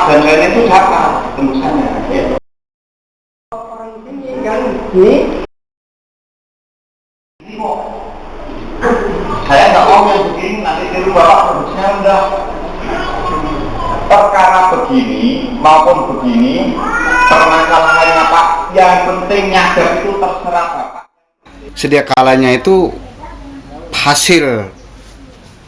dan lain itu dapat tembusannya. Ya. Orang sini kan ini saya nggak mau yang begini, nanti tiru bapak produksinya udah perkara begini maupun begini permasalahannya Pak, yang penting nyadar itu terserah Bapak. Sedia kalanya itu hasil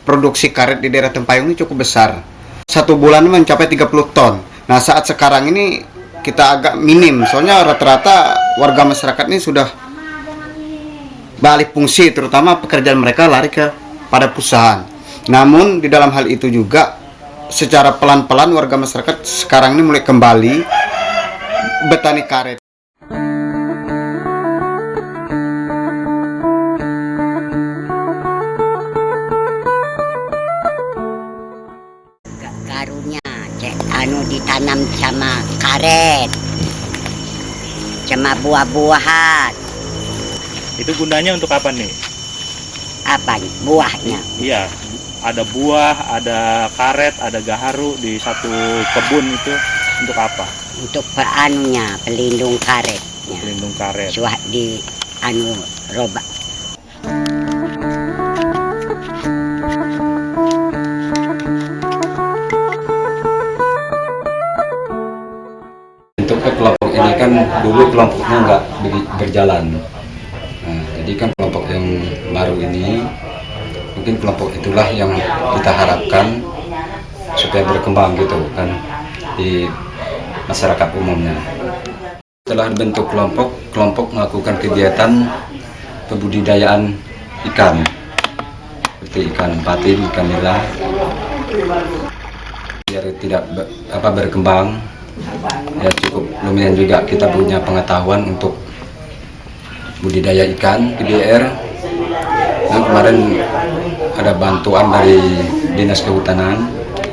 produksi karet di daerah Tempayung ini cukup besar. 1 bulan mencapai 30 ton. Nah, saat sekarang ini kita agak minim, soalnya rata-rata warga masyarakat ini sudah balik fungsi, terutama pekerjaan mereka lari pada perusahaan. Namun di dalam hal itu juga secara pelan-pelan warga masyarakat sekarang ini mulai kembali bertani karet. Garunya ditanam sama karet, sama buah-buahan. Itu gunanya untuk apa nih? Apa buahnya? Iya, ada buah, ada karet, ada gaharu di satu kebun itu untuk apa? Untuk pelindung karetnya. Pelindung karet. Suah di roba. Untuk kelompok ini kan dulu kelompoknya nggak berjalan. Nah, jadi kan kelompok yang baru ini mungkin kelompok itulah yang kita harapkan supaya berkembang gitu kan di masyarakat umumnya. Setelah dibentuk kelompok melakukan kegiatan pembudidayaan ikan seperti ikan patin, ikan nila, biar tidak berkembang. Ya cukup lumayan juga kita punya pengetahuan untuk budidaya ikan PBR. Nah, kemarin ada bantuan dari Dinas Kehutanan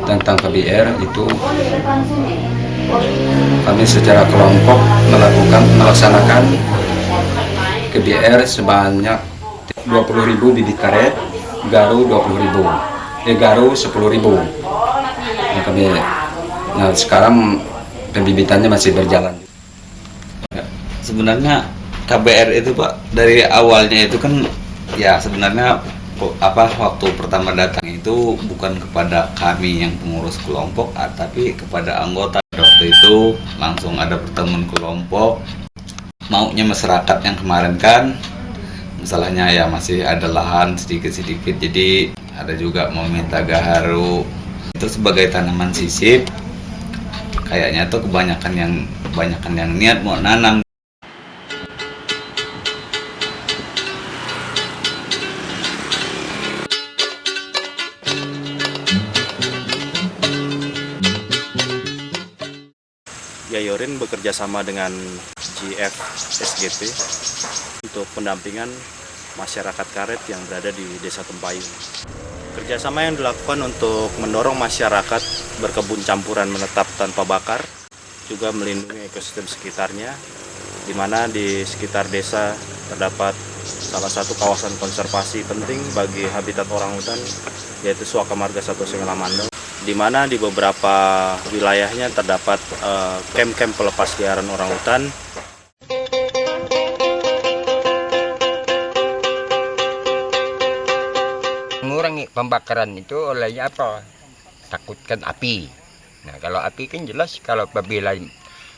tentang KBR, itu kami secara kelompok melaksanakan KBR sebanyak 20.000 bibit karet, garu 20.000, garu 10.000. Nah, sekarang pembibitannya masih berjalan. Sebenarnya KBR itu Pak, dari awalnya itu kan ya sebenarnya waktu pertama datang itu bukan kepada kami yang pengurus kelompok, tapi kepada anggota. Waktu itu langsung ada pertemuan kelompok, maunya masyarakat yang kemarin kan masalahnya ya masih ada lahan sedikit-sedikit, jadi ada juga mau minta gaharu itu sebagai tanaman sisip. Kayaknya tuh kebanyakan yang niat mau nanam. Yayorin bekerja sama dengan GF SGP untuk pendampingan masyarakat karet yang berada di Desa Tempayung. Kerjasama yang dilakukan untuk mendorong masyarakat berkebun campuran menetap tanpa bakar, juga melindungi ekosistem sekitarnya, di mana di sekitar desa terdapat salah satu kawasan konservasi penting bagi habitat orangutan, yaitu Suaka Marga Satwa Singalamandong, di mana di beberapa wilayahnya terdapat camp-camp pelepas liaran orangutan. Mengurangi pembakaran itu olehnya apa? Takutkan api. Nah, kalau api kan jelas kalau apabila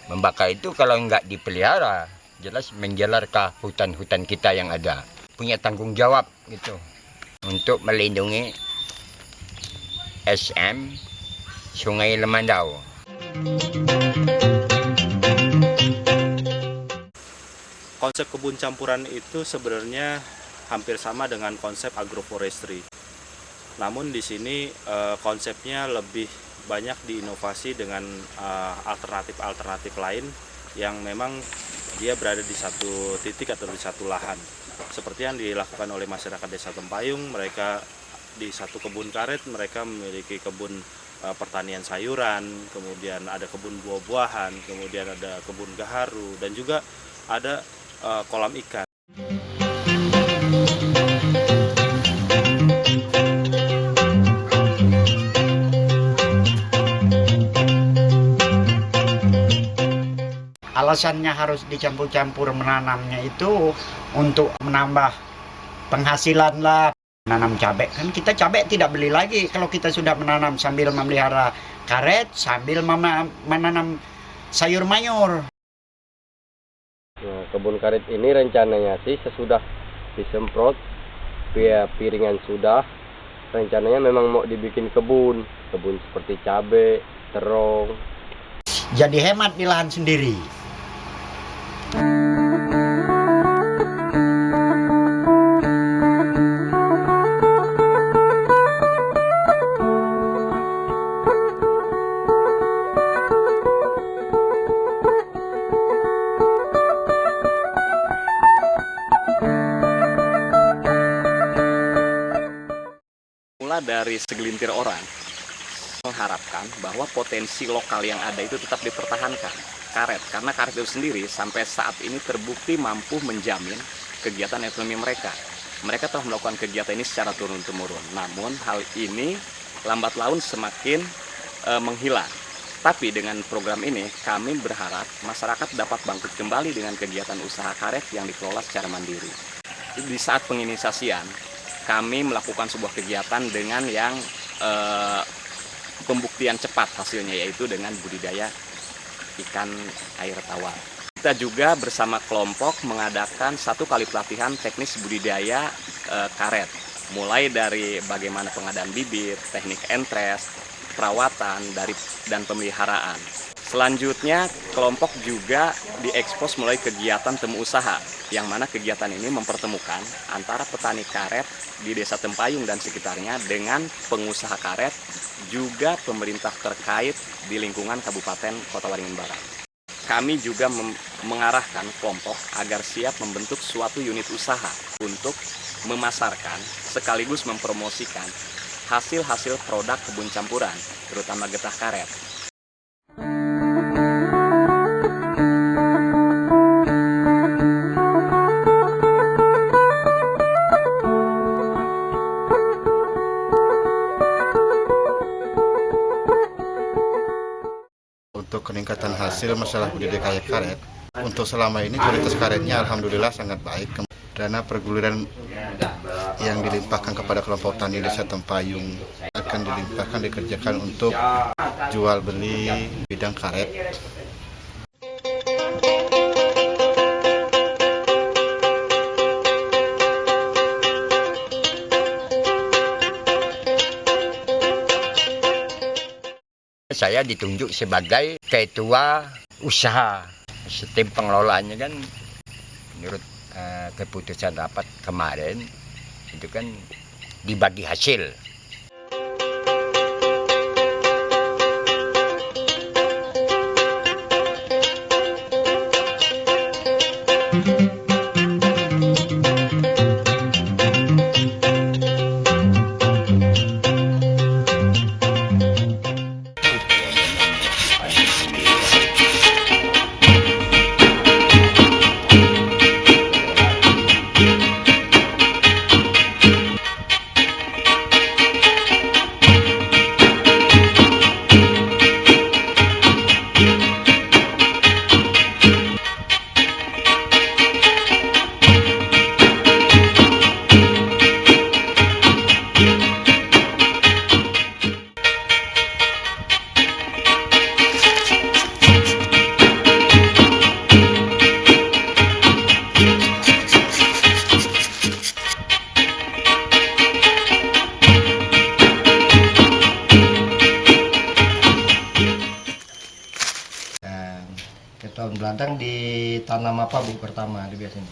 membakar itu kalau nggak dipelihara, jelas menjalar ke hutan-hutan kita yang ada. Punya tanggung jawab gitu untuk melindungi SM Sungai Lemandau. Konsep kebun campuran itu sebenarnya hampir sama dengan konsep agroforestry. Namun di sini konsepnya lebih banyak diinovasi dengan alternatif-alternatif lain yang memang dia berada di satu titik atau di satu lahan. Seperti yang dilakukan oleh masyarakat Desa Tempayung, mereka di satu kebun karet mereka memiliki kebun pertanian sayuran, kemudian ada kebun buah-buahan, kemudian ada kebun gaharu, dan juga ada kolam ikan. alasannya harus dicampur-campur menanamnya itu untuk menambah penghasilan lah. Menanam cabai kan, kita cabai tidak beli lagi kalau kita sudah menanam sambil memelihara karet, sambil menanam sayur mayur. Nah, kebun karet ini rencananya sih sesudah disemprot, piringan sudah, rencananya memang mau dibikin kebun seperti cabai, terong. Jadi hemat di lahan sendiri. Dari segelintir orang mengharapkan bahwa potensi lokal yang ada itu tetap dipertahankan karet, karena karet itu sendiri sampai saat ini terbukti mampu menjamin kegiatan ekonomi mereka. Mereka telah melakukan kegiatan ini secara turun-temurun, namun hal ini lambat laun semakin menghilang. Tapi dengan program ini kami berharap masyarakat dapat bangkit kembali dengan kegiatan usaha karet yang dikelola secara mandiri. Di saat penginisiasian kami melakukan sebuah kegiatan dengan yang pembuktian cepat hasilnya, yaitu dengan budidaya ikan air tawar. Kita juga bersama kelompok mengadakan 1 kali pelatihan teknis budidaya karet, mulai dari bagaimana pengadaan bibit, teknik entres, perawatan dan pemeliharaan. Selanjutnya, kelompok juga diekspos melalui kegiatan temu usaha, yang mana kegiatan ini mempertemukan antara petani karet di Desa Tempayung dan sekitarnya dengan pengusaha karet, juga pemerintah terkait di lingkungan Kabupaten Kota Waringin Barat. Kami juga mengarahkan kelompok agar siap membentuk suatu unit usaha untuk memasarkan sekaligus mempromosikan hasil-hasil produk kebun campuran, terutama getah karet. Untuk peningkatan hasil masalah budidaya karet, untuk selama ini kualitas karetnya alhamdulillah sangat baik. Dana perguliran yang dilimpahkan kepada kelompok tani Desa Tempayung akan dikerjakan untuk jual beli bidang karet. Saya ditunjuk sebagai ketua usaha. Sistem pengelolaannya kan menurut keputusan rapat kemarin itu kan dibagi hasil. Tahun beladang ditanam apa Bu pertama di biasanya?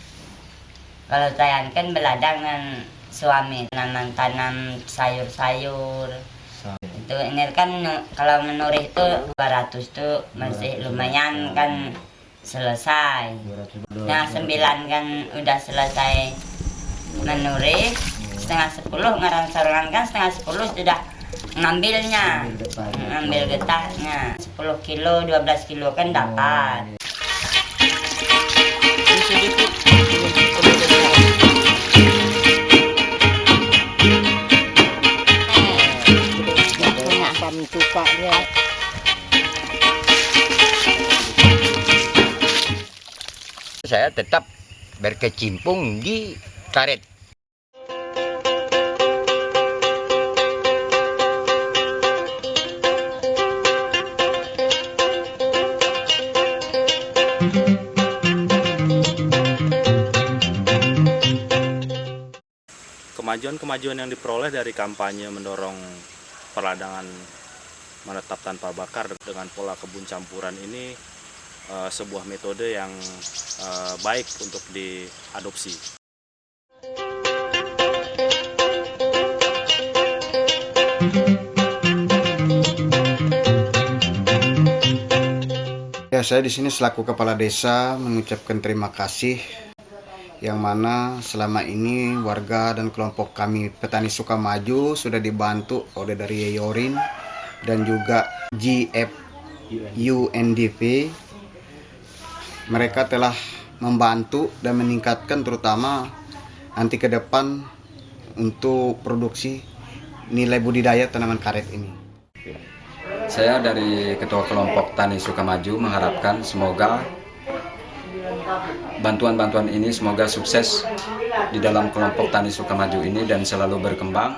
Kalau saya kan beladang dengan suami tanam sayur-sayur. Itu ini kan kalau menurih itu 200 tuh masih lumayan kan selesai. Nah 9 kan udah selesai menurih, setengah 10 ngarang sarangan kan setengah 10 sudah ngambil getahnya 10 kilo 12 kilo kan dapat. saya tetap berkecimpung di karet. Kemajuan-kemajuan yang diperoleh dari kampanye mendorong peladangan menetap tanpa bakar dengan pola kebun campuran ini sebuah metode yang baik untuk diadopsi. Ya, saya di sini selaku kepala desa mengucapkan terima kasih yang mana selama ini warga dan kelompok kami Petani Sukamaju sudah dibantu oleh dari Yorin dan juga GF UNDP. Mereka telah membantu dan meningkatkan terutama nanti ke depan untuk produksi nilai budidaya tanaman karet ini. Saya dari Ketua Kelompok Tani Sukamaju mengharapkan semoga bantuan-bantuan ini semoga sukses di dalam kelompok Tani Sukamaju ini dan selalu berkembang